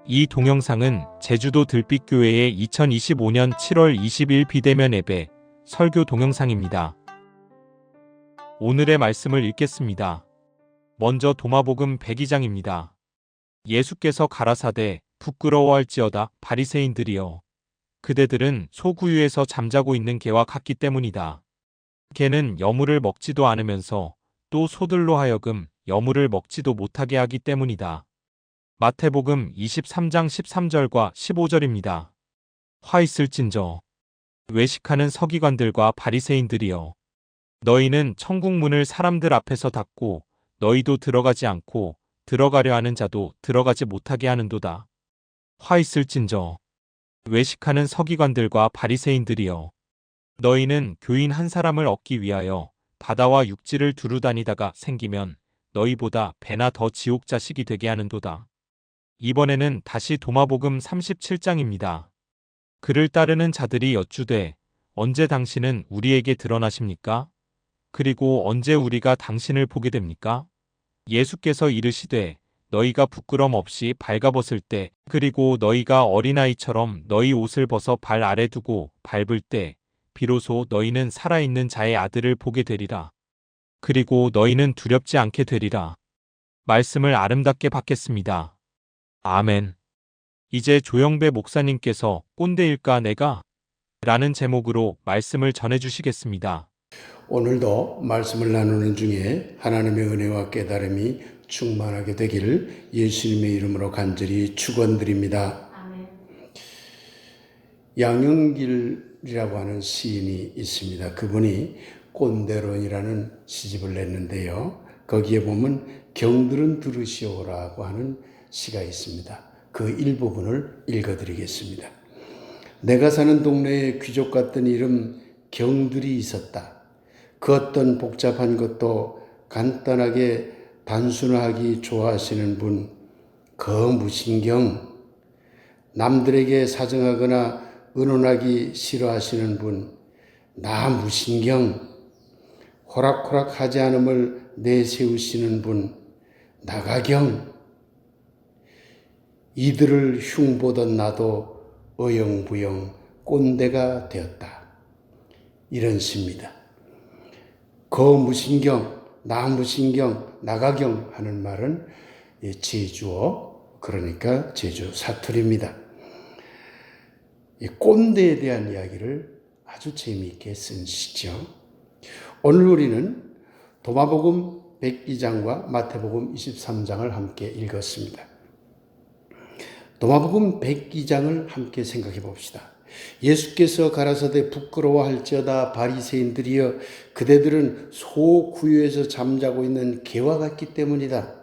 이 동영상은 제주도 들빛교회의 2025년 7월 20일 비대면 예배 설교 동영상입니다. 오늘의 말씀을 읽겠습니다. 먼저 도마복음 102장입니다. 예수께서 가라사대 부끄러워할지어다 바리새인들이여 그대들은 소구유에서 잠자고 있는 개와 같기 때문이다. 개는 여물을 먹지도 않으면서 또 소들로 하여금 여물을 먹지도 못하게 하기 때문이다. 마태복음 23장 13절과 15절입니다. 화 있을진저 외식하는 서기관들과 바리새인들이여 너희는 천국 문을 사람들 앞에서 닫고 너희도 들어가지 않고 들어가려 하는 자도 들어가지 못하게 하는도다. 화 있을진저 외식하는 서기관들과 바리새인들이여 너희는 교인 한 사람을 얻기 위하여 바다와 육지를 두루 다니다가 생기면 너희보다 배나 더 지옥 자식이 되게 하는도다. 이번에는 다시 도마복음 37장입니다. 그를 따르는 자들이 여쭈되 언제 당신은 우리에게 드러나십니까? 그리고 언제 우리가 당신을 보게 됩니까? 예수께서 이르시되 너희가 부끄럼 없이 발가벗을 때 그리고 너희가 어린아이처럼 너희 옷을 벗어 발 아래 두고 밟을 때 비로소 너희는 살아있는 자의 아들을 보게 되리라. 그리고 너희는 두렵지 않게 되리라. 말씀을 아름답게 받겠습니다. 아멘. 이제 조영배 목사님께서 꼰대일까 내가? 라는 제목으로 말씀을 전해주시겠습니다. 오늘도 말씀을 나누는 중에 하나님의 은혜와 깨달음이 충만하게 되기를 예수님의 이름으로 간절히 축원드립니다. 아멘. 양영길이라고 하는 시인이 있습니다. 그분이 꼰대론이라는 시집을 냈는데요. 거기에 보면 경들은 들으시오라고 하는 시가 있습니다. 그 일부분을 읽어드리겠습니다. 내가 사는 동네에 귀족 같던 이름 경들이 있었다. 그 어떤 복잡한 것도 간단하게 단순하기 좋아하시는 분, 그 무신경, 남들에게 사정하거나 의논하기 싫어하시는 분, 나 무신경, 호락호락 하지 않음을 내세우시는 분, 나가경, 이들을 흉보던 나도 어영부영 꼰대가 되었다. 이런 시입니다. 거무신경, 나무신경, 나가경 하는 말은 제주어, 그러니까 제주 사투리입니다. 이 꼰대에 대한 이야기를 아주 재미있게 쓴 시죠. 오늘 우리는 도마복음 102장과 마태복음 23장을 함께 읽었습니다. 도마복음 102장을 함께 생각해 봅시다. 예수께서 가라사대 부끄러워할지어다 바리새인들이여 그대들은 소 구유에서 잠자고 있는 개와 같기 때문이다.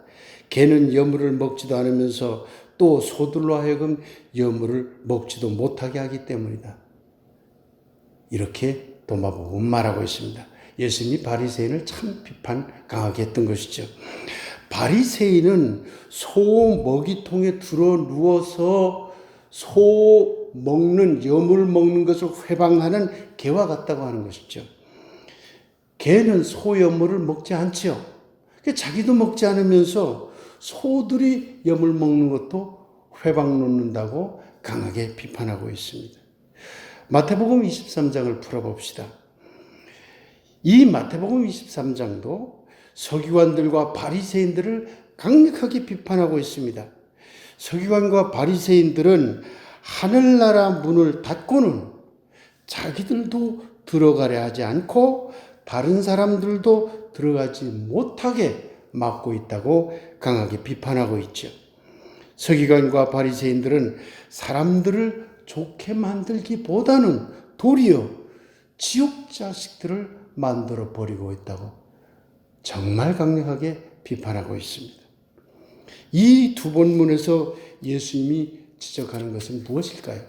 개는 여물을 먹지도 않으면서 또 소들로 하여금 여물을 먹지도 못하게 하기 때문이다. 이렇게 도마복음은 말하고 있습니다. 예수님이 바리새인을 참 비판 강하게 했던 것이죠. 바리새인은 소 먹이통에 들어 누워서 소 먹는 여물 먹는 것을 회방하는 개와 같다고 하는 것이죠. 개는 소 여물을 먹지 않지요. 자기도 먹지 않으면서 소들이 여물 먹는 것도 회방 놓는다고 강하게 비판하고 있습니다. 마태복음 23장을 풀어봅시다. 이 마태복음 23장도 서기관들과 바리새인들을 강력하게 비판하고 있습니다. 서기관과 바리새인들은 하늘나라 문을 닫고는 자기들도 들어가려 하지 않고 다른 사람들도 들어가지 못하게 막고 있다고 강하게 비판하고 있죠. 서기관과 바리새인들은 사람들을 좋게 만들기보다는 도리어 지옥 자식들을 만들어 버리고 있다고 정말 강력하게 비판하고 있습니다. 이 두 본문에서 예수님이 지적하는 것은 무엇일까요?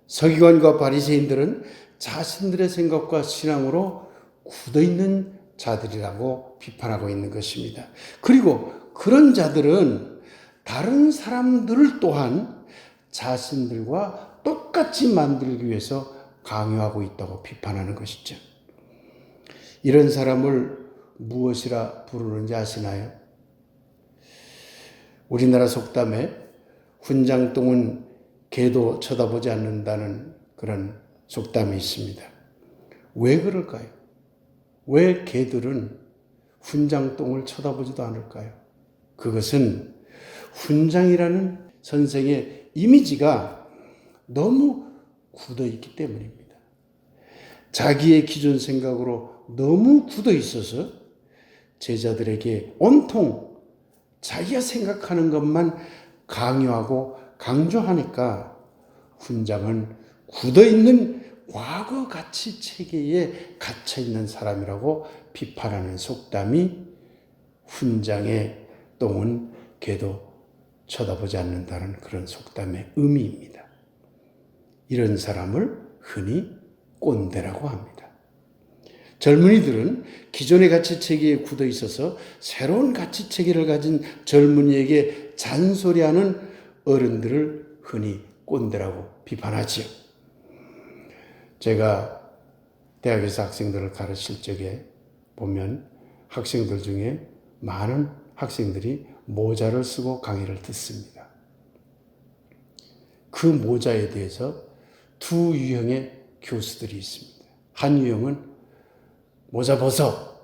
서기관과 바리새인들은 자신들의 생각과 신앙으로 굳어있는 자들이라고 비판하고 있는 것입니다. 그리고 그런 자들은 다른 사람들을 또한 자신들과 똑같이 만들기 위해서 강요하고 있다고 비판하는 것이죠. 이런 사람을 무엇이라 부르는지 아시나요? 우리나라 속담에 훈장똥은 개도 쳐다보지 않는다는 그런 속담이 있습니다. 왜 그럴까요? 왜 개들은 훈장똥을 쳐다보지도 않을까요? 그것은 훈장이라는 선생의 이미지가 너무 굳어 있기 때문입니다. 자기의 기존 생각으로 너무 굳어 있어서 제자들에게 온통 자기가 생각하는 것만 강요하고 강조하니까 훈장은 굳어 있는 과거 가치 체계에 갇혀 있는 사람이라고 비판하는 속담이 훈장의 똥은 개도 쳐다보지 않는다는 그런 속담의 의미입니다. 이런 사람을 흔히 꼰대라고 합니다. 젊은이들은 기존의 가치체계에 굳어 있어서 새로운 가치체계를 가진 젊은이에게 잔소리하는 어른들을 흔히 꼰대라고 비판하지요. 제가 대학에서 학생들을 가르칠 적에 보면 학생들 중에 많은 학생들이 모자를 쓰고 강의를 듣습니다. 그 모자에 대해서 두 유형의 교수들이 있습니다. 한 유형은 모자 벗어.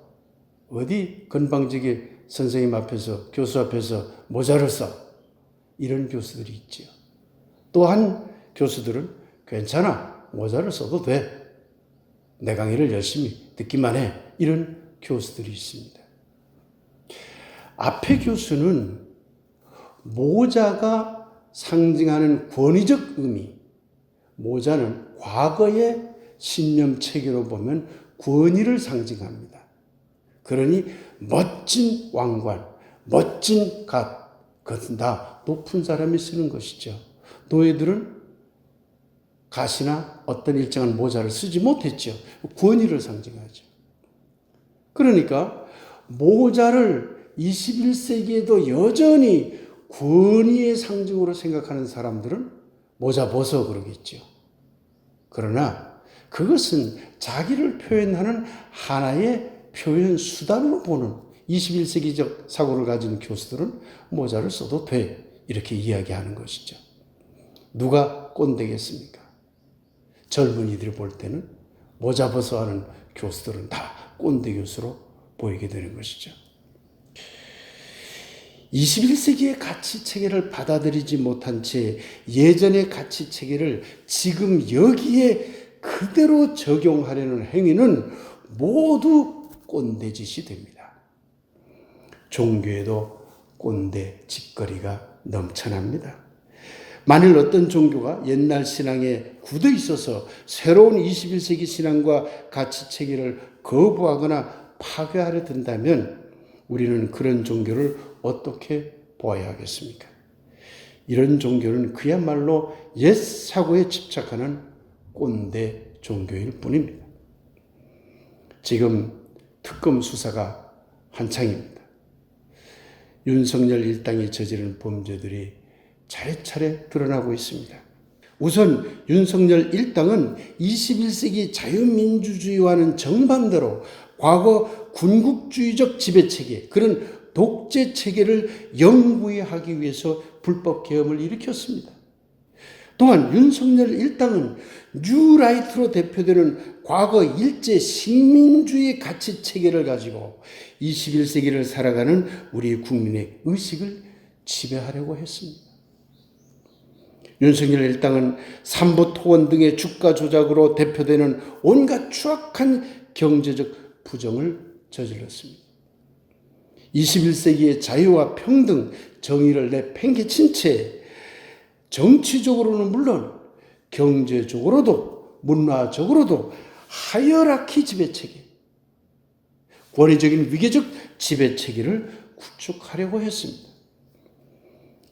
어디 건방지게 선생님 앞에서, 교수 앞에서 모자를 써. 이런 교수들이 있지요. 또 한 교수들은 괜찮아. 모자를 써도 돼. 내 강의를 열심히 듣기만 해. 이런 교수들이 있습니다. 앞의 교수는 모자가 상징하는 권위적 의미, 모자는 과거의 신념 체계로 보면 권위를 상징합니다. 그러니 멋진 왕관, 멋진 갓, 그것은 다 높은 사람이 쓰는 것이죠. 노예들은 갓이나 어떤 일정한 모자를 쓰지 못했죠. 권위를 상징하죠. 그러니까 모자를 21세기에도 여전히 권위의 상징으로 생각하는 사람들은 모자 벗어 그러겠죠. 그러나 그것은 자기를 표현하는 하나의 표현 수단으로 보는 21세기적 사고를 가진 교수들은 모자를 써도 돼. 이렇게 이야기하는 것이죠. 누가 꼰대겠습니까? 젊은이들이 볼 때는 모자 벗어 하는 교수들은 다 꼰대 교수로 보이게 되는 것이죠. 21세기의 가치체계를 받아들이지 못한 채 예전의 가치체계를 지금 여기에 그대로 적용하려는 행위는 모두 꼰대짓이 됩니다. 종교에도 꼰대 짓거리가 넘쳐납니다. 만일 어떤 종교가 옛날 신앙에 굳어 있어서 새로운 21세기 신앙과 가치체계를 거부하거나 파괴하려 든다면 우리는 그런 종교를 어떻게 보아야 하겠습니까? 이런 종교는 그야말로 옛 사고에 집착하는 꼰대 종교일 뿐입니다. 지금 특검 수사가 한창입니다. 윤석열 일당이 저지른 범죄들이 차례차례 드러나고 있습니다. 우선 윤석열 일당은 21세기 자유민주주의와는 정반대로 과거 군국주의적 지배체계, 그런 독재체계를 영구히 하기 위해서 불법 계엄을 일으켰습니다. 또한 윤석열 일당은 뉴라이트로 대표되는 과거 일제 식민주의 가치체계를 가지고 21세기를 살아가는 우리 국민의 의식을 지배하려고 했습니다. 윤석열 일당은 삼부토건 등의 주가 조작으로 대표되는 온갖 추악한 경제적 부정을 저질렀습니다. 21세기의 자유와 평등, 정의를 내팽개친 채 정치적으로는 물론 경제적으로도 문화적으로도 하이어라키 지배체계, 권위적인 위계적 지배체계를 구축하려고 했습니다.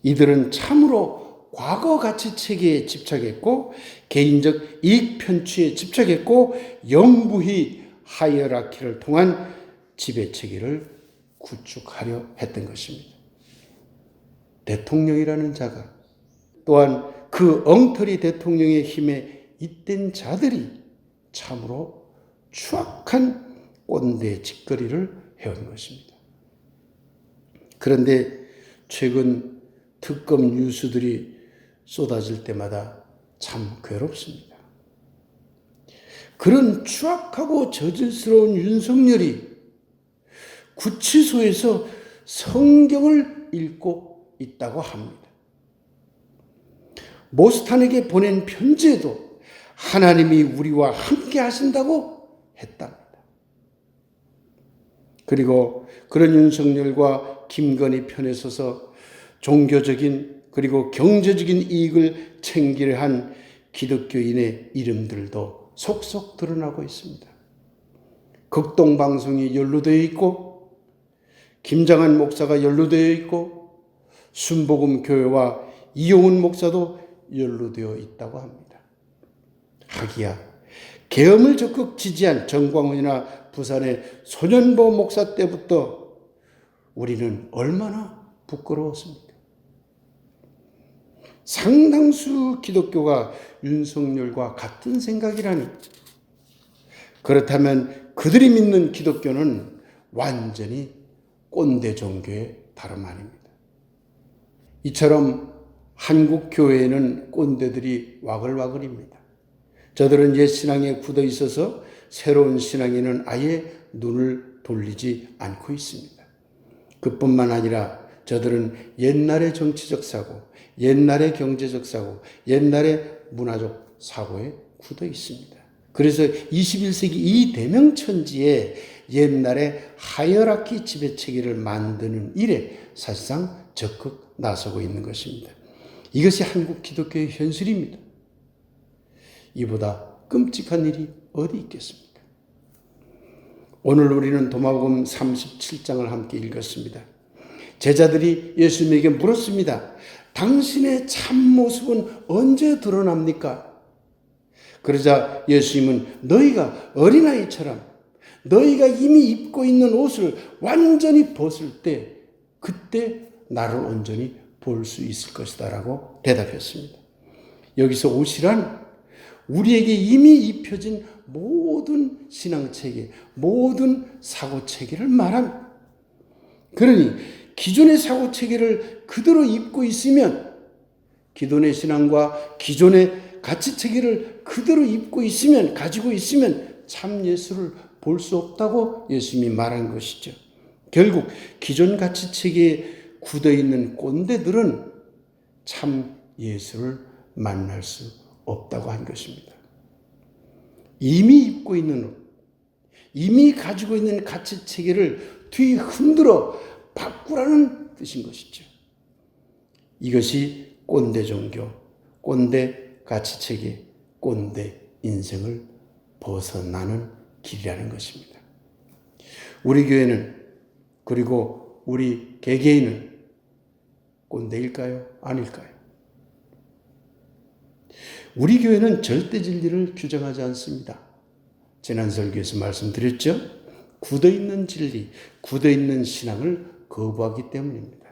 이들은 참으로 과거 가치체계에 집착했고 개인적 이익 편취에 집착했고 영구히 하이어라키를 통한 지배체계를 구축하려 했던 것입니다. 대통령이라는 자가 또한 그 엉터리 대통령의 힘에 잇댄 자들이 참으로 추악한 꼰대 짓거리를 해온 것입니다. 그런데 최근 특검 뉴스들이 쏟아질 때마다 참 괴롭습니다. 그런 추악하고 저질스러운 윤석열이 구치소에서 성경을 읽고 있다고 합니다. 모스탄에게 보낸 편지에도 하나님이 우리와 함께 하신다고 했답니다. 그리고 그런 윤석열과 김건희 편에 서서 종교적인 그리고 경제적인 이익을 챙기려 한 기독교인의 이름들도 속속 드러나고 있습니다. 극동방송이 연루되어 있고 김장한 목사가 연루되어 있고 순복음교회와 이용훈 목사도 연루되어 있다고 합니다. 하기야 계엄을 적극 지지한 정광훈이나 부산의 소년보 목사 때부터 우리는 얼마나 부끄러웠습니까? 상당수 기독교가 윤석열과 같은 생각이라니. 그렇다면 그들이 믿는 기독교는 완전히 꼰대 종교의 다름 아닙니다. 이처럼 한국 교회에는 꼰대들이 와글와글입니다. 저들은 옛 신앙에 굳어 있어서 새로운 신앙에는 아예 눈을 돌리지 않고 있습니다. 그뿐만 아니라 저들은 옛날의 정치적 사고, 옛날의 경제적 사고, 옛날의 문화적 사고에 굳어 있습니다. 그래서 21세기 이 대명천지에 옛날의 하이어라키 지배체계를 만드는 일에 사실상 적극 나서고 있는 것입니다. 이것이 한국 기독교의 현실입니다. 이보다 끔찍한 일이 어디 있겠습니까? 오늘 우리는 도마복음 37장을 함께 읽었습니다. 제자들이 예수님에게 물었습니다. 당신의 참모습은 언제 드러납니까? 그러자 예수님은 너희가 어린아이처럼 너희가 이미 입고 있는 옷을 완전히 벗을 때 그때 나를 온전히 볼 수 있을 것이다 라고 대답했습니다. 여기서 옷이란 우리에게 이미 입혀진 모든 신앙체계, 모든 사고체계를 말합니다. 그러니 기존의 사고체계를 그대로 입고 있으면 기존의 신앙과 기존의 가치체계를 그대로 입고 있으면 가지고 있으면 참 예수를 볼 수 없다고 예수님이 말한 것이죠. 결국 기존 가치체계에 굳어있는 꼰대들은 참 예수를 만날 수 없다고 한 것입니다. 이미 입고 있는 옷, 이미 가지고 있는 가치체계를 뒤흔들어 바꾸라는 뜻인 것이죠. 이것이 꼰대 종교, 꼰대 가치체계, 꼰대 인생을 벗어나는 길이라는 것입니다. 우리 교회는 그리고 우리 개개인은 꼰대일까요? 아닐까요? 우리 교회는 절대 진리를 규정하지 않습니다. 지난 설교에서 말씀드렸죠? 굳어있는 진리, 굳어있는 신앙을 거부하기 때문입니다.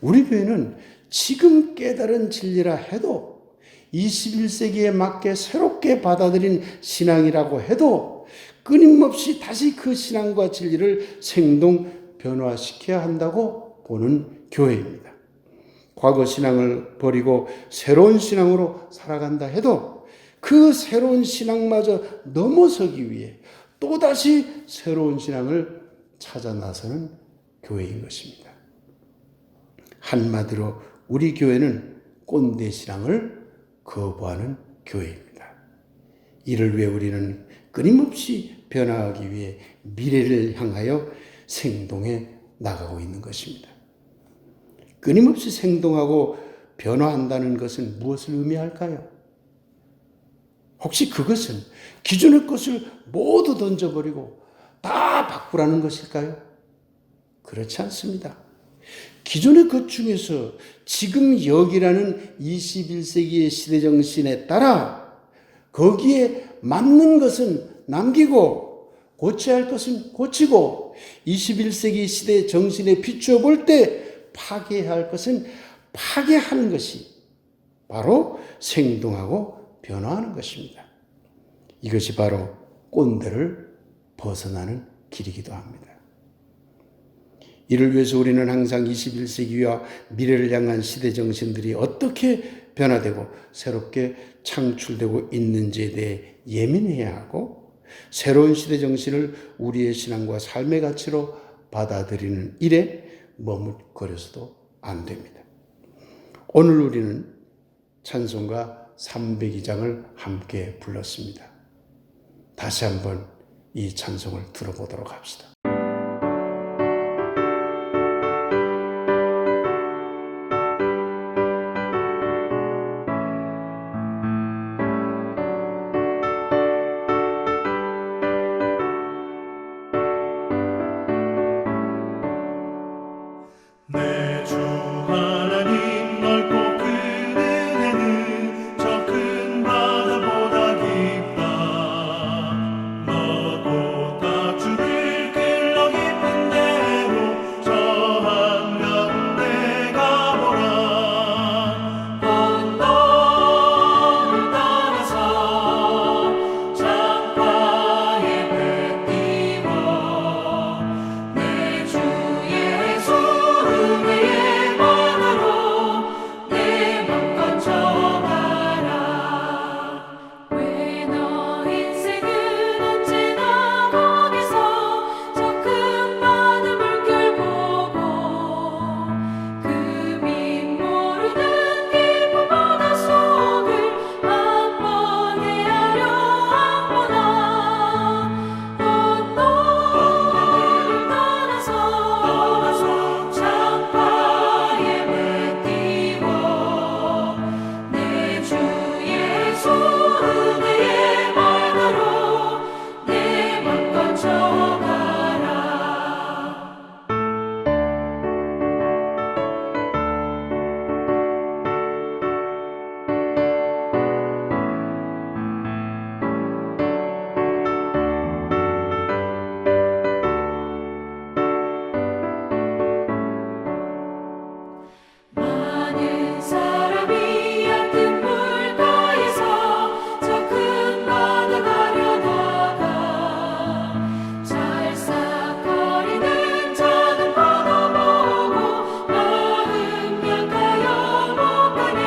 우리 교회는 지금 깨달은 진리라 해도 21세기에 맞게 새롭게 받아들인 신앙이라고 해도 끊임없이 다시 그 신앙과 진리를 생동 변화시켜야 한다고 보는 교회입니다. 과거 신앙을 버리고 새로운 신앙으로 살아간다 해도 그 새로운 신앙마저 넘어서기 위해 또다시 새로운 신앙을 찾아 나서는 교회인 것입니다. 한마디로 우리 교회는 꼰대 신앙을 거부하는 교회입니다. 이를 위해 우리는 끊임없이 변화하기 위해 미래를 향하여 생동해 나가고 있는 것입니다. 끊임없이 생동하고 변화한다는 것은 무엇을 의미할까요? 혹시 그것은 기존의 것을 모두 던져버리고 다 바꾸라는 것일까요? 그렇지 않습니다. 기존의 것 중에서 지금 여기라는 21세기의 시대정신에 따라 거기에 맞는 것은 남기고 고쳐야 할 것은 고치고 21세기 시대 정신에 비추어 볼 때 파괴해야 할 것은 파괴하는 것이 바로 생동하고 변화하는 것입니다. 이것이 바로 꼰대를 벗어나는 길이기도 합니다. 이를 위해서 우리는 항상 21세기와 미래를 향한 시대 정신들이 어떻게 변화되고 새롭게 창출되고 있는지에 대해 예민해야 하고 새로운 시대 정신을 우리의 신앙과 삶의 가치로 받아들이는 일에 머뭇거려서도 안 됩니다. 오늘 우리는 찬송가 302장을 함께 불렀습니다. 다시 한번 이 찬송을 들어보도록 합시다. 내 주 하나님 넓고 큰 은혜는 저 큰 바다보다 깊다. 너도 다주를 끌러 깊은 데로 저 한가운데 가보라. 언덕을 따라서 창가에 배 띄워 내 주 예수 은혜의 만으로 내 맘껏 져가라. 왜 너 인생은 언제나 거기서 저 큰 바다 물결 보고 금이 모르는 깊은 바닷속을 한번 헤아려 한번 언덕을 따라서 창가에 배 띄워 내 주 예수 은혜의 만으로 내 맘껏 져가라. 많은 사람이 얕은 물가에서 저 큰 바다 가려다가 찰싹거리는 작은 바다 보고 마음 약하여 못 가네.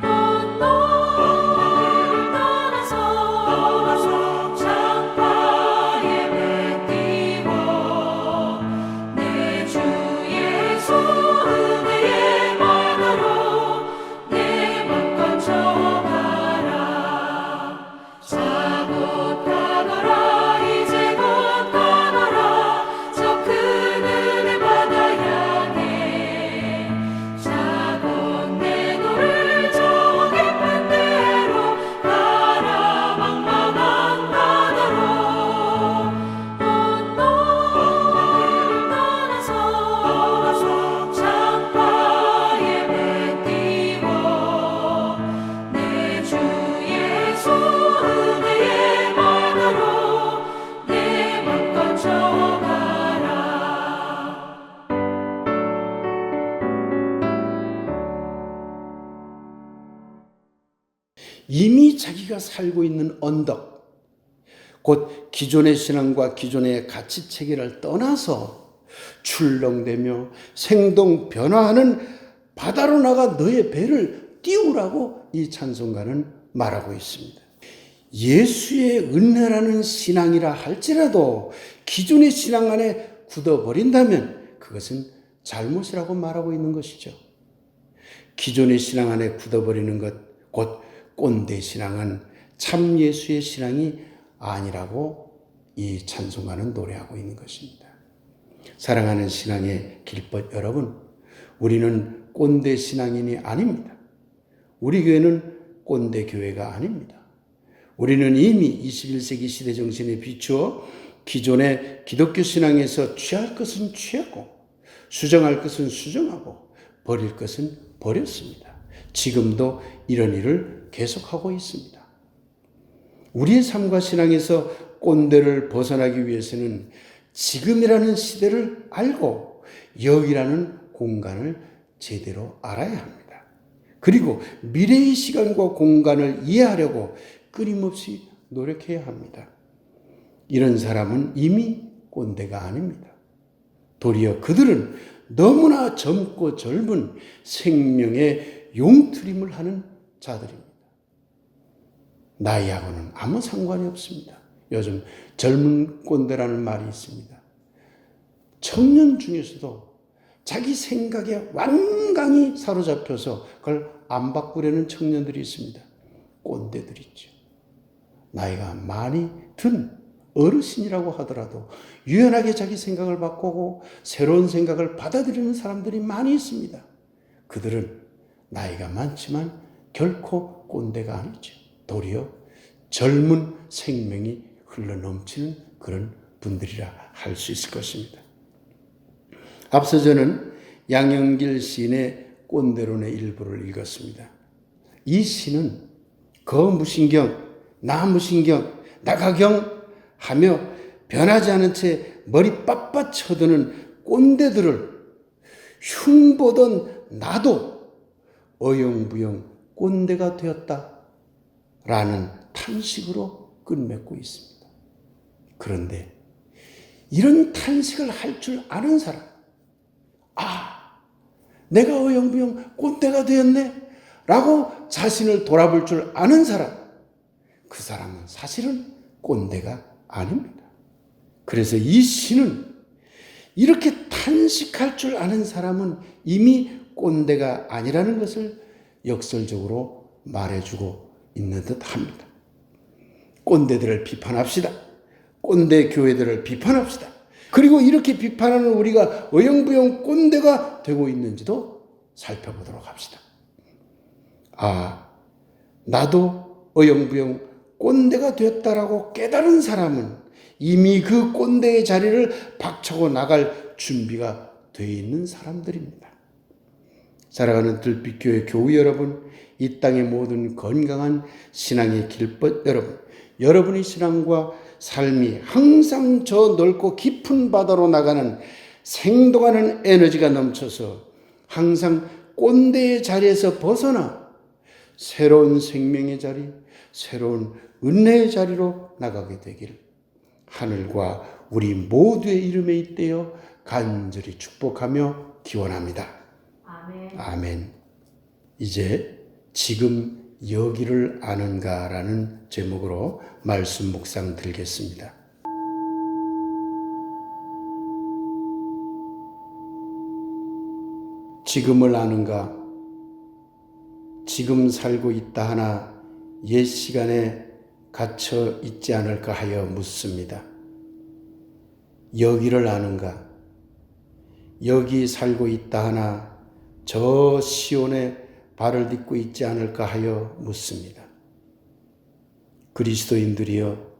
언덕을 따라서 창가에 배 띄워 내 주 예수 은혜의 만으로 내 맘껏 져가라. 자 곧 가거라 이제 곧 가거라 저 큰 은혜 바다 향해. 자 곧 내 너를 저 깊은 데로 가라 망망한 바다로. 언덕을 따라서 창가에 배 띄워 내 주 예수 은혜의 만으로 내 맘껏 져가라. 이미 자기가 살고 있는 언덕, 곧 기존의 신앙과 기존의 가치 체계를 떠나서 출렁대며 생동 변화하는 바다로 나가 너의 배를 띄우라고 이 찬송가는 말하고 있습니다. 예수의 은혜라는 신앙이라 할지라도 기존의 신앙 안에 굳어버린다면 그것은 잘못이라고 말하고 있는 것이죠. 기존의 신앙 안에 굳어버리는 것, 곧 꼰대 신앙은 참 예수의 신앙이 아니라고 이 찬송가는 노래하고 있는 것입니다. 사랑하는 신앙의 길벗 여러분, 우리는 꼰대 신앙인이 아닙니다. 우리 교회는 꼰대 교회가 아닙니다. 우리는 이미 21세기 시대 정신에 비추어 기존의 기독교 신앙에서 취할 것은 취하고 수정할 것은 수정하고 버릴 것은 버렸습니다. 지금도 이런 일을 계속하고 있습니다. 우리의 삶과 신앙에서 꼰대를 벗어나기 위해서는 지금이라는 시대를 알고 여기라는 공간을 제대로 알아야 합니다. 그리고 미래의 시간과 공간을 이해하려고 끊임없이 노력해야 합니다. 이런 사람은 이미 꼰대가 아닙니다. 도리어 그들은 너무나 젊고 젊은 생명의 용트림을 하는 자들입니다. 나이하고는 아무 상관이 없습니다. 요즘 젊은 꼰대라는 말이 있습니다. 청년 중에서도 자기 생각에 완강히 사로잡혀서 그걸 안 바꾸려는 청년들이 있습니다. 꼰대들 있죠. 나이가 많이 든 어르신이라고 하더라도 유연하게 자기 생각을 바꾸고 새로운 생각을 받아들이는 사람들이 많이 있습니다. 그들은 나이가 많지만 결코 꼰대가 아니죠. 도리어 젊은 생명이 흘러넘치는 그런 분들이라 할 수 있을 것입니다. 앞서 저는 양영길 시인의 꼰대론의 일부를 읽었습니다. 이 시는 거무신경, 나무신경, 나가경 하며 변하지 않은 채 머리 빳빳 쳐드는 꼰대들을 흉보던 나도 어영부영 꼰대가 되었다 라는 탄식으로 끝맺고 있습니다. 그런데 이런 탄식을 할 줄 아는 사람, 내가 어영부영 꼰대가 되었네 라고 자신을 돌아볼 줄 아는 사람, 그 사람은 사실은 꼰대가 아닙니다. 그래서 이 시는 이렇게 탄식할 줄 아는 사람은 이미 꼰대가 아니라는 것을 역설적으로 말해주고 있는 듯 합니다. 꼰대들을 비판합시다. 꼰대 교회들을 비판합시다. 그리고 이렇게 비판하는 우리가 어영부영 꼰대가 되고 있는지도 살펴보도록 합시다. 나도 어영부영 꼰대가 되었다라고 깨달은 사람은 이미 그 꼰대의 자리를 박차고 나갈 준비가 되어 있는 사람들입니다. 사랑하는 들빛교회 교우 여러분, 이 땅의 모든 건강한 신앙의 길벗 여러분, 여러분의 신앙과 삶이 항상 저 넓고 깊은 바다로 나가는 생동하는 에너지가 넘쳐서 항상 꼰대의 자리에서 벗어나 새로운 생명의 자리, 새로운 은혜의 자리로 나가게 되기를 하늘과 우리 모두의 이름에 잇대어 간절히 축복하며 기원합니다. 아멘. 아멘. 이제 지금 여기를 아는가라는 제목으로 말씀 묵상 드리겠습니다. 지금을 아는가? 지금 살고 있다 하나 옛 시간에 갇혀 있지 않을까 하여 묻습니다. 여기를 아는가? 여기 살고 있다 하나 저 시온에 발을 딛고 있지 않을까 하여 묻습니다. 그리스도인들이여,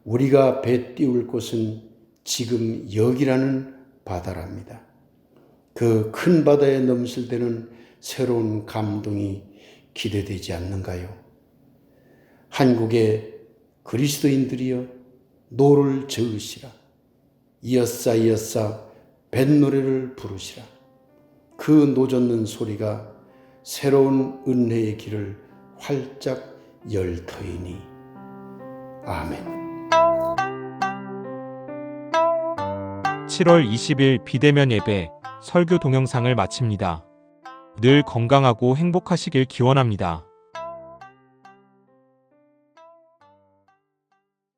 우리가 배 띄울 곳은 지금 여기라는 바다랍니다. 그 큰 바다에 넘실대는 새로운 감동이 기대되지 않는가요? 한국의 그리스도인들이여, 노를 저으시라. 이었사 이었사 뱃노래를 부르시라. 그 노젓는 소리가 새로운 은혜의 길을 활짝 열 터이니. 아멘. 7월 20일 비대면 예배 설교 동영상을 마칩니다. 늘 건강하고 행복하시길 기원합니다.